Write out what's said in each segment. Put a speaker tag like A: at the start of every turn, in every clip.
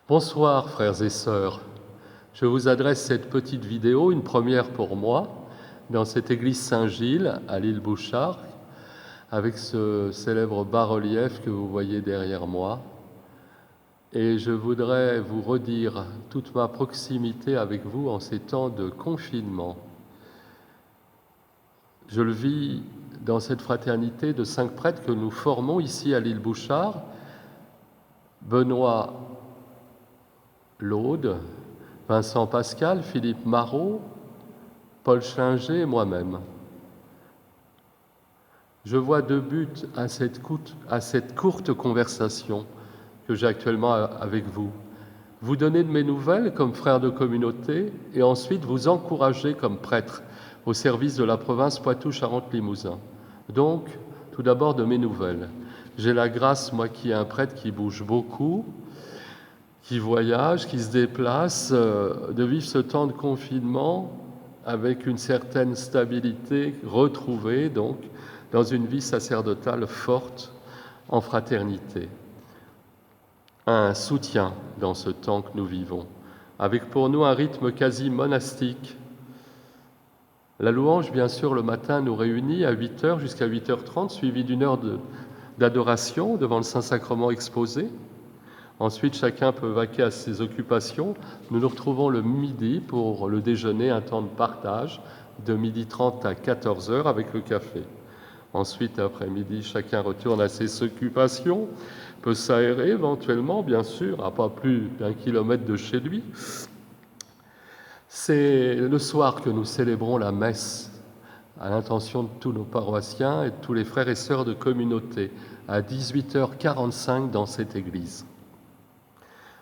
A: Bonsoir frères et sœurs, je vous adresse cette petite vidéo, une première pour moi, dans cette église Saint-Gilles à l'île Bouchard, avec ce célèbre bas-relief que vous voyez derrière moi. Et je voudrais vous redire toute ma proximité avec vous en ces temps de confinement. Je le vis dans cette fraternité de 5 prêtres que nous formons ici à l'île Bouchard, Benoît Laude, Vincent Pascal, Philippe Marot, Paul Schlinger et moi-même. Je vois deux buts à cette courte conversation que j'ai actuellement avec vous. Vous donner de mes nouvelles comme frère de communauté et ensuite vous encourager comme prêtre au service de la province Poitou-Charentes-Limousin. Donc, tout d'abord de mes nouvelles. J'ai la grâce, moi qui est un prêtre qui bouge beaucoup, qui voyage, qui se déplace, de vivre ce temps de confinement avec une certaine stabilité retrouvée, donc, dans une vie sacerdotale forte en fraternité. Un soutien dans ce temps que nous vivons, avec pour nous un rythme quasi monastique. La louange, bien sûr, le matin nous réunit à 8h jusqu'à 8h30, suivi d'une heure d'adoration devant le Saint-Sacrement exposé. Ensuite, chacun peut vaquer à ses occupations. Nous nous retrouvons le midi pour le déjeuner, un temps de partage de 12h30 à 14h avec le café. Ensuite, après-midi, chacun retourne à ses occupations, peut s'aérer éventuellement, bien sûr, à pas plus d'1 kilomètre de chez lui. C'est le soir que nous célébrons la messe à l'intention de tous nos paroissiens et de tous les frères et sœurs de communauté à 18h45 dans cette église.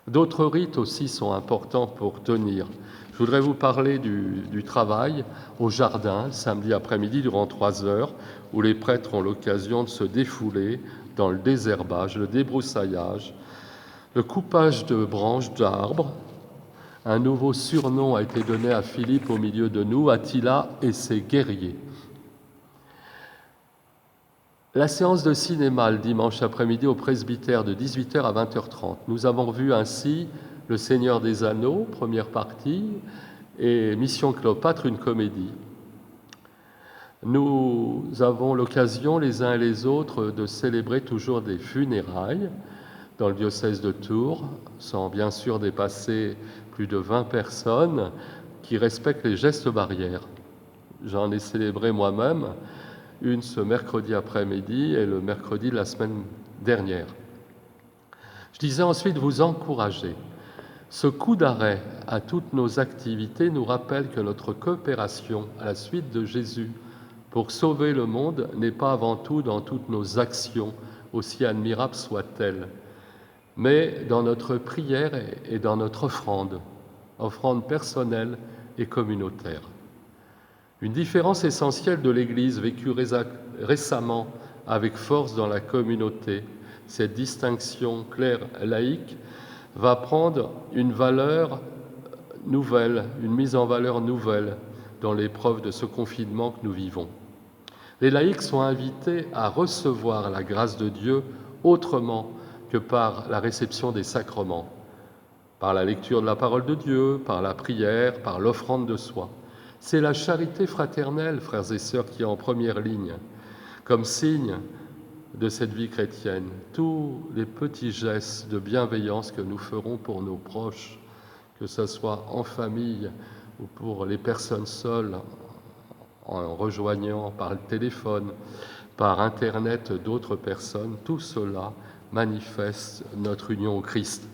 A: D'autres rites aussi sont importants pour tenir. Je voudrais vous parler du travail au jardin, samedi après-midi durant 3 heures, où les prêtres ont l'occasion de se défouler dans le désherbage, le débroussaillage, le coupage de branches d'arbres. Un nouveau surnom a été donné à Philippe au milieu de nous, Attila et ses guerriers. La séance de cinéma le dimanche après-midi au presbytère de 18h à 20h30. Nous avons vu ainsi Le Seigneur des Anneaux, première partie, et Mission Cléopâtre, une comédie. Nous avons l'occasion les uns et les autres de célébrer toujours des funérailles dans le diocèse de Tours, sans bien sûr dépasser plus de 20 personnes qui respectent les gestes barrières. J'en ai célébré moi-même une ce mercredi après-midi et le mercredi de la semaine dernière. Je disais ensuite vous encourager. Ce coup d'arrêt à toutes nos activités nous rappelle que notre coopération à la suite de Jésus pour sauver le monde n'est pas avant tout dans toutes nos actions, aussi admirables soient-elles, mais dans notre prière et dans notre offrande personnelle et communautaire. Une différence essentielle de l'Église vécue récemment avec force dans la communauté, cette distinction claire laïque, va prendre une valeur nouvelle, une mise en valeur nouvelle dans l'épreuve de ce confinement que nous vivons. Les laïcs sont invités à recevoir la grâce de Dieu autrement que par la réception des sacrements, par la lecture de la parole de Dieu, par la prière, par l'offrande de soi. C'est la charité fraternelle, frères et sœurs, qui est en première ligne, comme signe de cette vie chrétienne. Tous les petits gestes de bienveillance que nous ferons pour nos proches, que ce soit en famille ou pour les personnes seules, en rejoignant par le téléphone, par Internet d'autres personnes, tout cela manifeste notre union au Christ.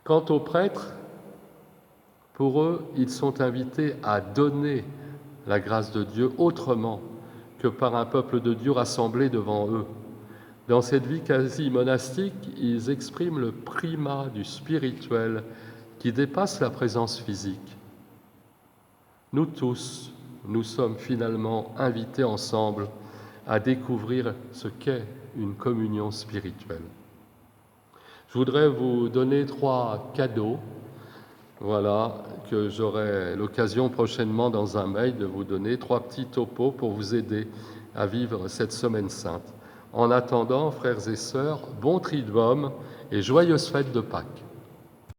A: Quant aux prêtres, pour eux, ils sont invités à donner la grâce de Dieu autrement que par un peuple de Dieu rassemblé devant eux. Dans cette vie quasi monastique, ils expriment le primat du spirituel qui dépasse la présence physique. Nous tous, nous sommes finalement invités ensemble à découvrir ce qu'est une communion spirituelle. Je voudrais vous donner 3 cadeaux, que j'aurai l'occasion prochainement dans un mail de vous donner 3 petits topos pour vous aider à vivre cette semaine sainte. En attendant, frères et sœurs, bon Triduum et joyeuses fêtes de Pâques.